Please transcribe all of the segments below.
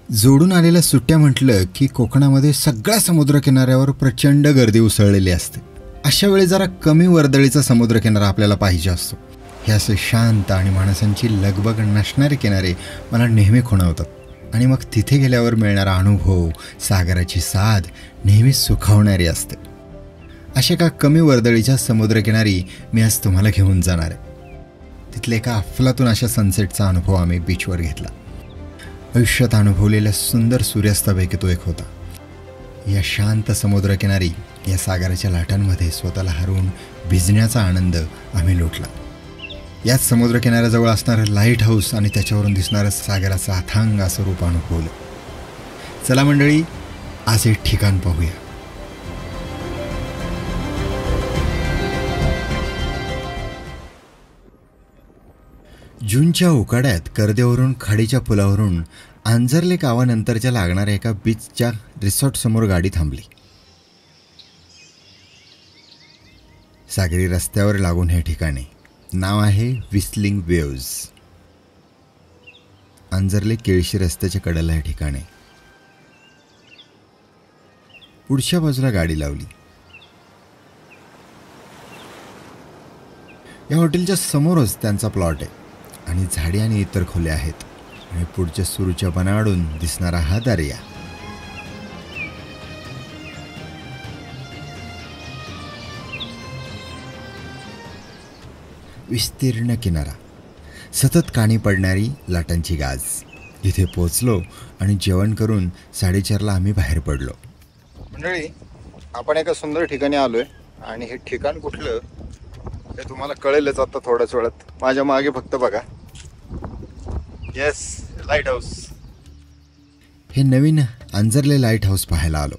जोडून आलेल्या सुट्ट्या म्हटलं की कोकणामध्ये सगळ्या समुद्रकिनाऱ्यावर प्रचंड गर्दी उसळलेली असते. अशा वेळी जरा कमी वर्दळीचा समुद्रकिनारा आपल्याला पाहिजे असतो. हे असे शांत आणि माणसांची लगबग नसणारे किनारे मला नेहमी खुणावतात आणि मग तिथे गेल्यावर मिळणारा अनुभव, सागराची साध नेहमी सुखावणारी असते. अशा एका कमी वर्दळीच्या समुद्रकिनारी मी आज तुम्हाला घेऊन जाणार आहे. तिथले एका अफलातून अशा सनसेटचा अनुभव आम्ही बीचवर घेतला. आयुष्यात अनुभवलेल्या सुंदर सूर्यास्तापैकी तो एक होता. या शांत समुद्रकिनारी या सागराच्या लाटांमध्ये स्वतःला हरवून भिजण्याचा आनंद आम्ही लुटला. याच समुद्रकिनाऱ्याजवळ असणारं लाईट हाऊस आणि त्याच्यावरून दिसणारं सागराचं अथांग असं रूप अनुभवलं. चला मंडळी, आज एक ठिकाण पाहूया. जूनच्या उकाड्यात कर्देवरून खाडीच्या पुलावरून आंजर्ले गावानंतरच्या लागणाऱ्या एका बीचच्या रिसॉर्टसमोर गाडी थांबली. सागरी रस्त्यावर लागून हे ठिकाणे. नाव आहे व्हिस्लिंग वेव्ज. आंजर्ले केळशी रस्त्याच्या कडेला हे ठिकाणे. पुढच्या बाजूला गाडी लावली. या हॉटेलच्या समोरच त्यांचा प्लॉट आहे आणि झाडी आणि इतर खोल्या आहेत आणि पुढच्या सुरूच्या बनाडून दिसणारा हा दर्या. विस्तीर्ण किनारा, सतत कानी पडणारी लाटांची गाज. इथे पोचलो आणि जेवण करून 4:30ला आम्ही बाहेर पडलो. मंडळी, आपण एका सुंदर ठिकाणी आलोय आणि हे ठिकाण कुठलं हे तुम्हाला कळेलच आता थोड्याच वेळात. माझ्या मागे फक्त बघा. Yes, light house. हे नवीन आंजर्ले लाईट हाऊस पाहायला आलो.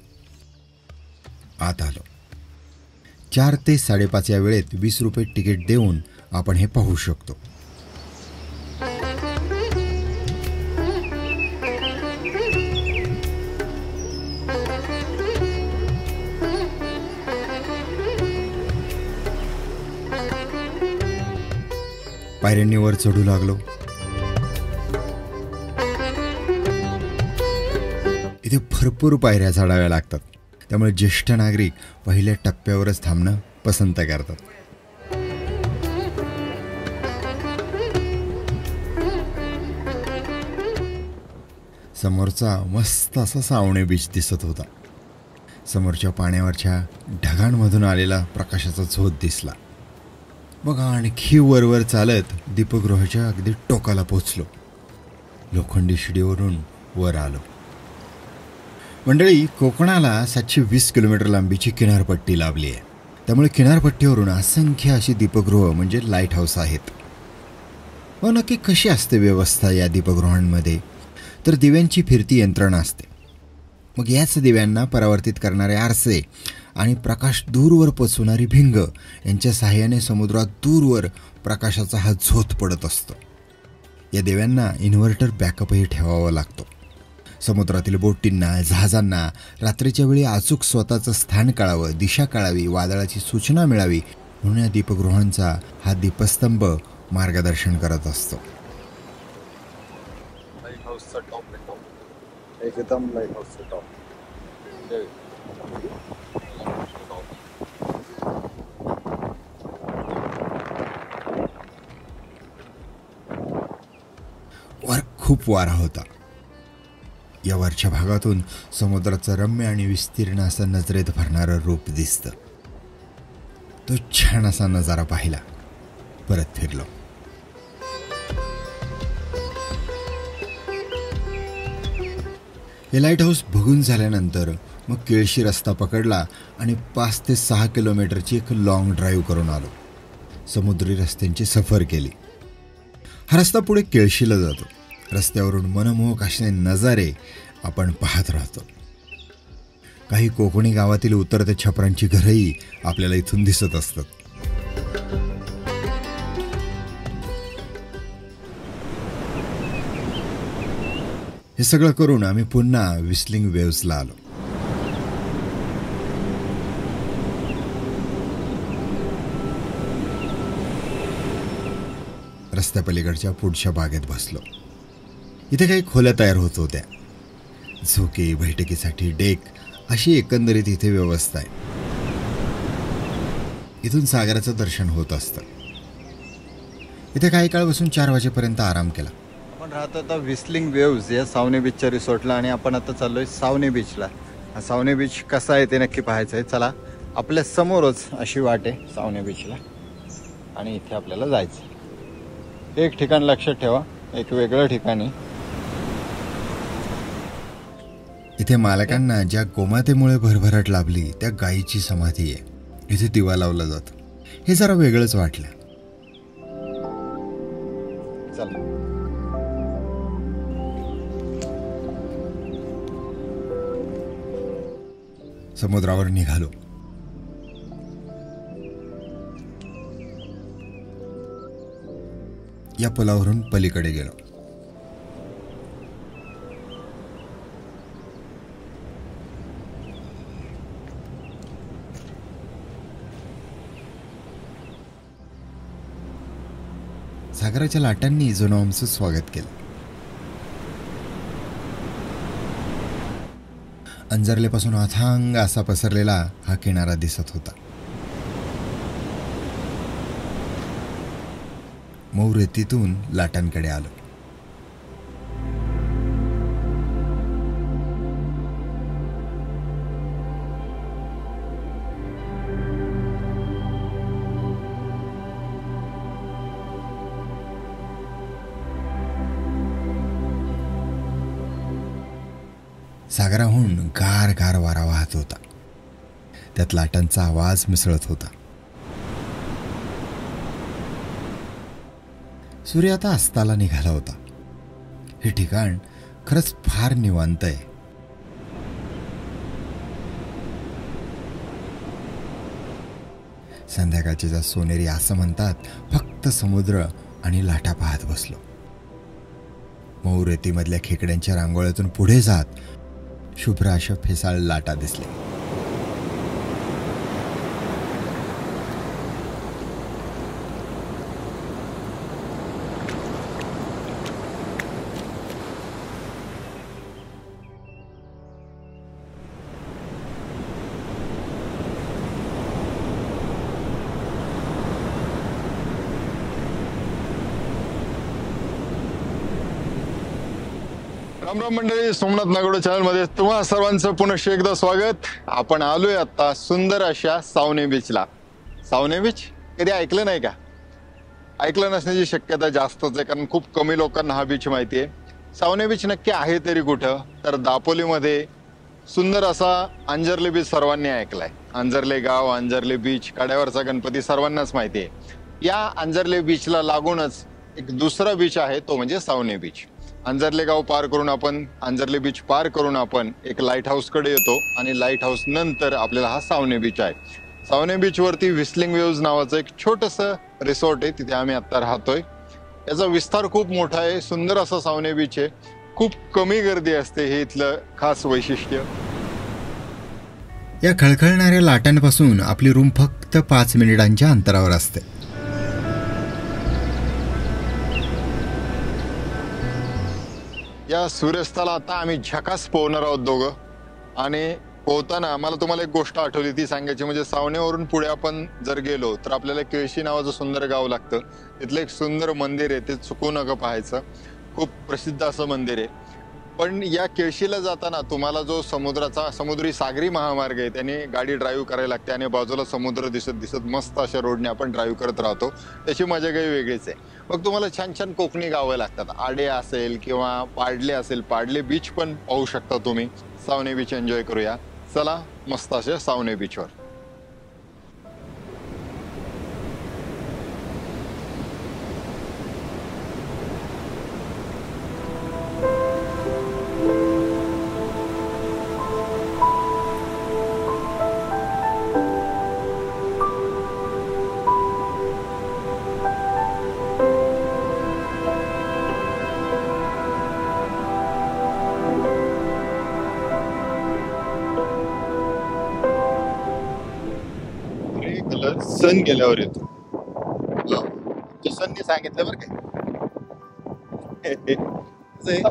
आत आलो. 4 ते 5:30 या वेळेत 20 रुपये तिकीट देऊन आपण हे पाहू शकतो. पायऱ्यांनी वर चढू लागलो. इथे भरपूर पायऱ्या चढाव्या लागतात, त्यामुळे ज्येष्ठ नागरिक पहिल्या टप्प्यावरच थांबणं पसंत करतात. समोरचा मस्त असा सावणे बीच दिसत होता. समोरच्या पाण्यावरच्या ढगांमधून आलेला प्रकाशाचा झोत दिसला. मग आणखी वरवर चालत दीपगृहाच्या अगदी टोकाला पोचलो. लोखंडी शिडीवरून वर आलो. मंडळी, कोकणाला 720 किलोमीटर लांबीची किनारपट्टी लाभली आहे. त्यामुळे किनारपट्टीवरून असंख्य अशी दीपगृह म्हणजे लाईट हाऊस आहेत. मग नक्की कशी असते व्यवस्था या दीपगृहांमध्ये? तर दिव्यांची फिरती यंत्रणा असते. मग याच दिव्यांना परावर्तित करणारे आरसे आणि प्रकाश दूरवर पोचवणारी भिंग यांच्या सहाय्याने समुद्रात दूरवर प्रकाशाचा हा झोत पडत असतो. या दिव्यांना इन्व्हर्टर बॅकअपही ठेवावा लागतो. समुद्रातील बोटींना, जहाजांना रात्रीच्या वेळी अचूक स्वतःचं स्थान कळावं, दिशा कळावी, वादळाची सूचना मिळावी म्हणून या दीपगृहांचा हा दीपस्तंभ मार्गदर्शन करत असतो. एकदम लाईट हाऊसचा टॉप. वर खूप वारा होता. या वरच्या भागातून समुद्राचं रम्य आणि विस्तीर्ण असं नजरेत भरणारं रूप दिसतं. तो छान असा नजारा पाहिला. परत फिरलो. हे लाईट हाऊस बघून झाल्यानंतर मग केळशी रस्ता पकडला आणि 5 ते 6 किलोमीटरची एक लॉंग ड्राईव्ह करून आलो. समुद्री रस्त्यांची सफर केली. हा रस्ता पुढे केळशीला जातो. रस्त्यावरून मनमोहक असे नजारे आपण पाहत राहतो. काही कोकणी गावातील उतरत्या छपरांची घरंही आपल्याला इथून दिसत असतात. हे सगळं करून आम्ही पुन्हा व्हिस्लिंग वेव्सला आलो. रस्त्यापलीकडच्या पुढच्या बागेत बसलो. इथे काही खोल्या तयार होत होत्या. झोके, बैठकीसाठी डेक अशी एकंदरीत इथे व्यवस्था आहे. इथून सागराचं दर्शन होत असतं. इथे काही काळ बसून 4 वाजेपर्यंत आराम केला. आपण राहतो आता विस्लिंग वेव्ज या सावने बीचच्या रिसॉर्टला आणि आपण आता चाललोय सावने बीचला. हा सावने बीच कसा आहे ते नक्की पाहायचं आहे. चला, आपल्या समोरच अशी वाट आहे सावने बीचला आणि इथे आपल्याला जायचं. एक ठिकाण लक्षात ठेवा, एक वेगळं ठिकाणी. इथे मालकांना ज्या गोमातेमुळे भरभराट लाभली त्या गायीची समाधी आहे. इथे दिवा लावला जातो. हे जरा वेगळंच वाटलं. चला, समुद्रावर निघालो. या पुलावरून पलीकडे गेलो. सागराच्या लाटांनी जणू आमचं स्वागत केलं. अंजरलेपासून अथांग असा पसरलेला हा किनारा दिसत होता. मऊ रेतीतून लाटांकडे आलो. सागराहून गार गार वारा वाहत होता. त्यात लाटांचा आवाज मिसळत होता. सूर्य आता अस्ताला निघाला होता. हे ठिकाण खरंच फार निवांत आहे. संध्याकाळचे जा सोनेरी असं म्हणतात. फक्त समुद्र आणि लाटा पाहत बसलो. मऊ रेतीमधल्या खेकड्यांच्या रांगोळ्यातून पुढे जात शुभ्र अशा फेसाळ लाटा दिसल्या. राम राम मंडळी, सोमनाथ नागोडे चॅनलमध्ये तुम्हा सर्वांचं पुनश्च एकदा स्वागत. आपण आलोय आता सुंदर अशा सावने बीचला. सावने बीच कधी ऐकलं नाही का? ऐकलं नसण्याची शक्यता जास्तच आहे, कारण खूप कमी लोकांना हा बीच माहिती आहे. सावने बीच नक्की आहे तरी कुठं? तर दापोलीमध्ये सुंदर असा अंजर्ले बीच सर्वांनी ऐकलाय. अंजर्ले गाव, अंजर्ले बीच, कड्यावरचा गणपती सर्वांनाच माहिती आहे. या अंजर्ले बीचला लागूनच एक दुसरा बीच आहे, तो म्हणजे सावने बीच. अंजर्ले गाव पार करून आपण, अंजर्ले बीच पार करून आपण एक लाईट हाऊस कडे येतो आणि लाईट हाऊस नंतर आपल्याला हा सावने बीच आहे. सावने बीच वरती व्हिस्लिंग वेव्ज नावाचं एक छोटंसं रिसॉर्ट आहे, तिथे आम्ही आता राहतोय. याचा विस्तार खूप मोठा आहे. सुंदर असा सावने बीच आहे. खूप कमी गर्दी असते, हे इथलं खास वैशिष्ट्य. या खळखळणाऱ्या लाटांपासून आपली रूम फक्त 5 मिनिटांच्या अंतरावर असते. या सूर्यास्ताला आता आम्ही झकास पोहणार आहोत दोघं. आणि पोहताना मला तुम्हाला एक गोष्ट आठवली, ती सांगायची. म्हणजे सावनेवरून पुढे आपण जर गेलो तर आपल्याला केळशी नावाचं सुंदर गाव लागतं. तिथलं एक सुंदर मंदिर आहे, ते चुकू नका पाहायचं. खूप प्रसिद्ध असं मंदिर आहे. पण या केळशीला जाताना तुम्हाला जो समुद्री सागरी महामार्ग आहे, त्याने गाडी ड्राईव्ह करायला लागते आणि बाजूला समुद्र दिसत दिसत मस्त अशा रोडने आपण ड्राईव्ह करत राहतो. त्याची मजा काही वेगळीच आहे. मग तुम्हाला छान छान कोकणी गावं लागतात. आडे असेल किंवा पाडले असेल, पाडले बीच पण पाहू शकता तुम्ही. सावने बीच एन्जॉय करूया. चला मस्त असे सावने बीचवर. सन गेल्यावर येतो. सननी सांगितलं बरं काय.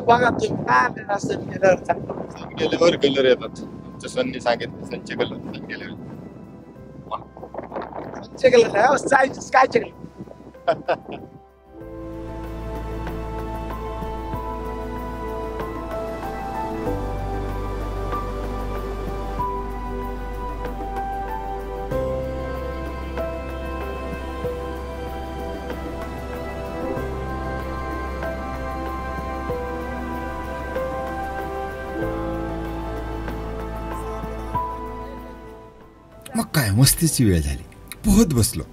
बघा तुम्ही काय आलेलं असेल गेल्यावर चांगलं. गेल्यावर कलर येतात. आमच्या सननी सांगितलं संचे कलर गेल्यावर. Sky chicken. मग काय मस्तीची वेळ झाली. पोहत बसलो.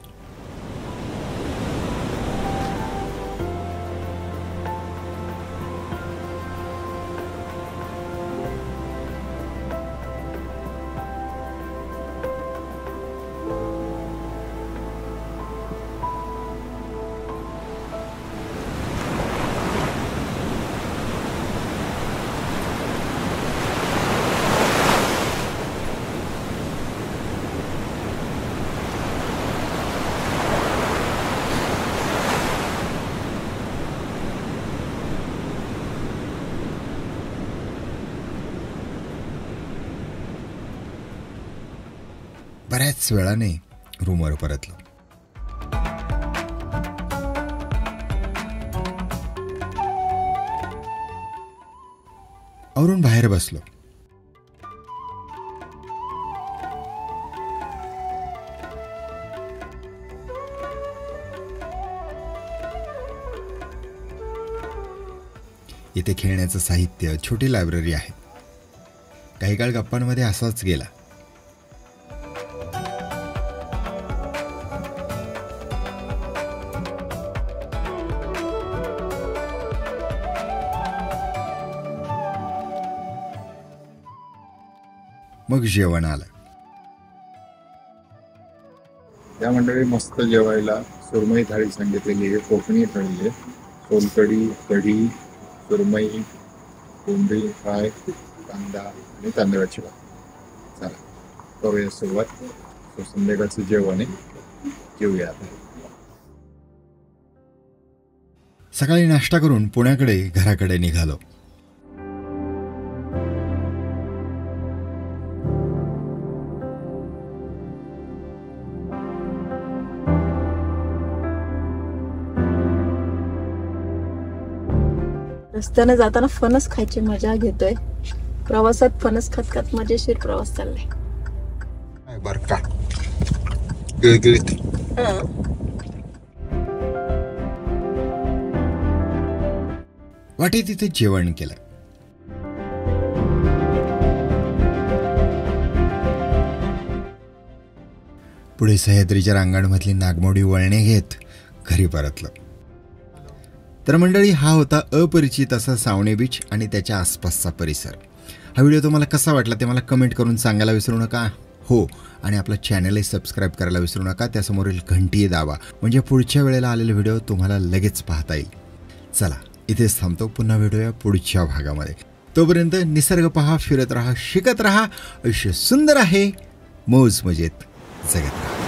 बऱ्याच वेळाने रूमवर परतलो. आवरून बाहेर बसलो. इथे खेळण्याचं साहित्य, छोटी लायब्ररी आहे. काही काळ गप्पांमध्ये असाच गेला. मग जेवण आलं. त्या मंडळी मस्त जेवायला सुरमई थाळी सांगितलेली आहे. कोकणी थाळी आहे. सोलकढी, कढी, सुरमई, कोंबडी फ्राय, कांदा आणि तांदळाची भात. चला करूया सुरुवात. संध्याकाळचं जेवण आहे, जेवूया. सकाळी नाश्ता करून पुण्याकडे घराकडे निघालो. रस्त्याने जाताना फणस खायची मजा घेतोय. प्रवासात फणस खात खात मजेशीर प्रवास चाललाय. बर का गिळगिळीत. वाटे तिथे जेवण केलं. पुढे सह्याद्रीच्या रांगांमधली नागमोडी वळणे घेत घरी परतलं. तर मंडळी, हा होता अपरिचित असा सावणे बीच आणि त्याच्या आसपासचा परिसर. हा व्हिडिओ तुम्हाला कसा वाटला ते मला कमेंट करून सांगायला विसरू नका. हो, आणि आपला चॅनलही सबस्क्राईब करायला विसरू नका. त्यासमोरील घंटी दाबा, म्हणजे पुढच्या वेळेला आलेले व्हिडिओ तुम्हाला लगेच पाहता येईल. चला, इथेच थांबतो. पुन्हा भेटूया पुढच्या भागामध्ये. तोपर्यंत निसर्ग पहा, फिरत राहा, शिकत राहा. आयुष्य सुंदर आहे. मौज मजेत जगत राहा.